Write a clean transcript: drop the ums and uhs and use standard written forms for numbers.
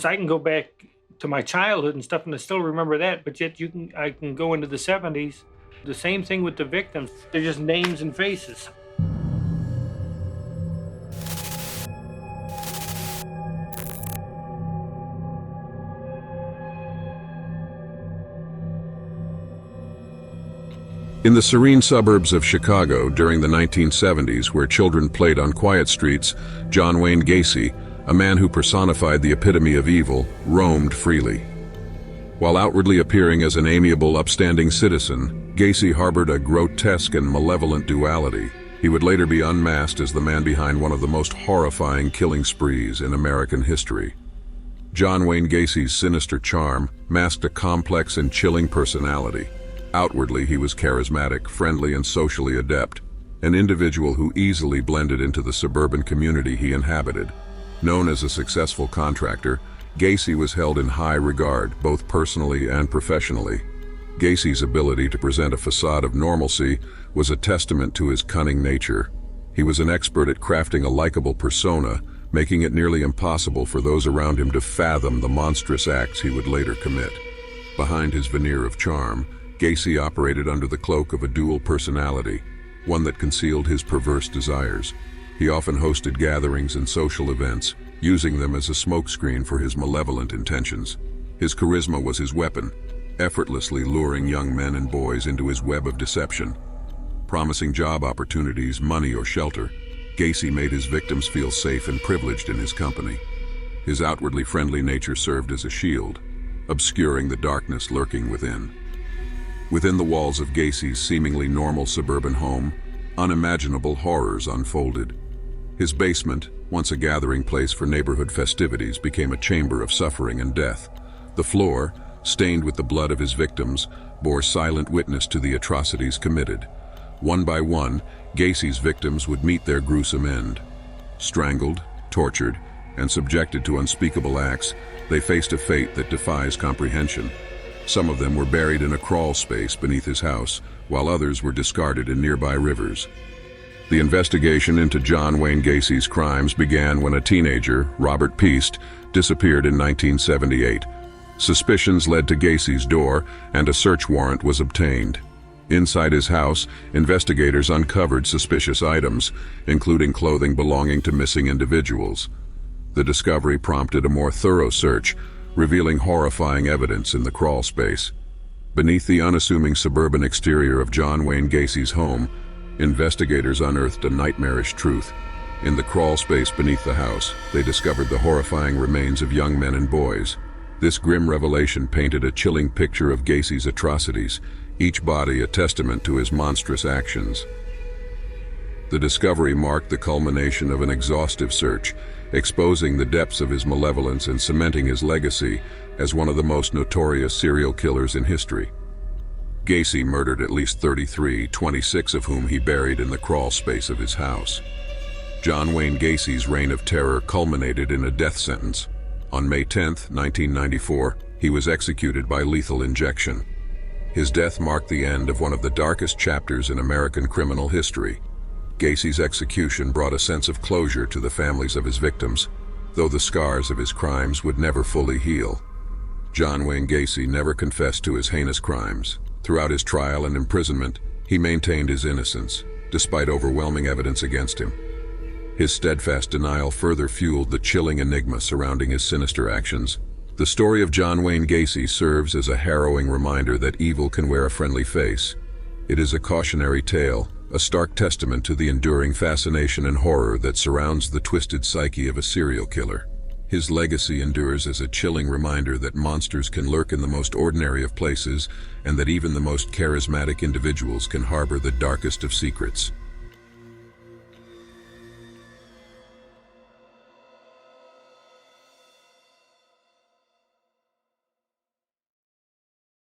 I can go back to my childhood and stuff and I still remember that, but yet I can go into the 70s. The same thing with the victims. They're just names and faces. In the serene suburbs of Chicago during the 1970s, where children played on quiet streets, John Wayne Gacy, a man who personified the epitome of evil, roamed freely. While outwardly appearing as an amiable, upstanding citizen, Gacy harbored a grotesque and malevolent duality. He would later be unmasked as the man behind one of the most horrifying killing sprees in American history. John Wayne Gacy's sinister charm masked a complex and chilling personality. Outwardly, he was charismatic, friendly, and socially adept, an individual who easily blended into the suburban community he inhabited. Known as a successful contractor, Gacy was held in high regard, both personally and professionally. Gacy's ability to present a facade of normalcy was a testament to his cunning nature. He was an expert at crafting a likable persona, making it nearly impossible for those around him to fathom the monstrous acts he would later commit. Behind his veneer of charm, Gacy operated under the cloak of a dual personality, one that concealed his perverse desires. He often hosted gatherings and social events, using them as a smokescreen for his malevolent intentions. His charisma was his weapon, effortlessly luring young men and boys into his web of deception. Promising job opportunities, money, or shelter, Gacy made his victims feel safe and privileged in his company. His outwardly friendly nature served as a shield, obscuring the darkness lurking within. Within the walls of Gacy's seemingly normal suburban home, unimaginable horrors unfolded. His basement, once a gathering place for neighborhood festivities, became a chamber of suffering and death. The floor, stained with the blood of his victims, bore silent witness to the atrocities committed. One by one, Gacy's victims would meet their gruesome end. Strangled, tortured, and subjected to unspeakable acts, they faced a fate that defies comprehension. Some of them were buried in a crawl space beneath his house, while others were discarded in nearby rivers. The investigation into John Wayne Gacy's crimes began when a teenager, Robert Piest, disappeared in 1978. Suspicions led to Gacy's door, and a search warrant was obtained. Inside his house, investigators uncovered suspicious items, including clothing belonging to missing individuals. The discovery prompted a more thorough search, revealing horrifying evidence in the crawl space. Beneath the unassuming suburban exterior of John Wayne Gacy's home, investigators unearthed a nightmarish truth. In the crawl space beneath the house, they discovered the horrifying remains of young men and boys. This grim revelation painted a chilling picture of Gacy's atrocities, each body a testament to his monstrous actions. The discovery marked the culmination of an exhaustive search, exposing the depths of his malevolence and cementing his legacy as one of the most notorious serial killers in history. Gacy murdered at least 33, 26 of whom he buried in the crawl space of his house. John Wayne Gacy's reign of terror culminated in a death sentence. On May 10, 1994, he was executed by lethal injection. His death marked the end of one of the darkest chapters in American criminal history. Gacy's execution brought a sense of closure to the families of his victims, though the scars of his crimes would never fully heal. John Wayne Gacy never confessed to his heinous crimes. Throughout his trial and imprisonment, he maintained his innocence, despite overwhelming evidence against him. His steadfast denial further fueled the chilling enigma surrounding his sinister actions. The story of John Wayne Gacy serves as a harrowing reminder that evil can wear a friendly face. It is a cautionary tale, a stark testament to the enduring fascination and horror that surrounds the twisted psyche of a serial killer. His legacy endures as a chilling reminder that monsters can lurk in the most ordinary of places, and that even the most charismatic individuals can harbor the darkest of secrets.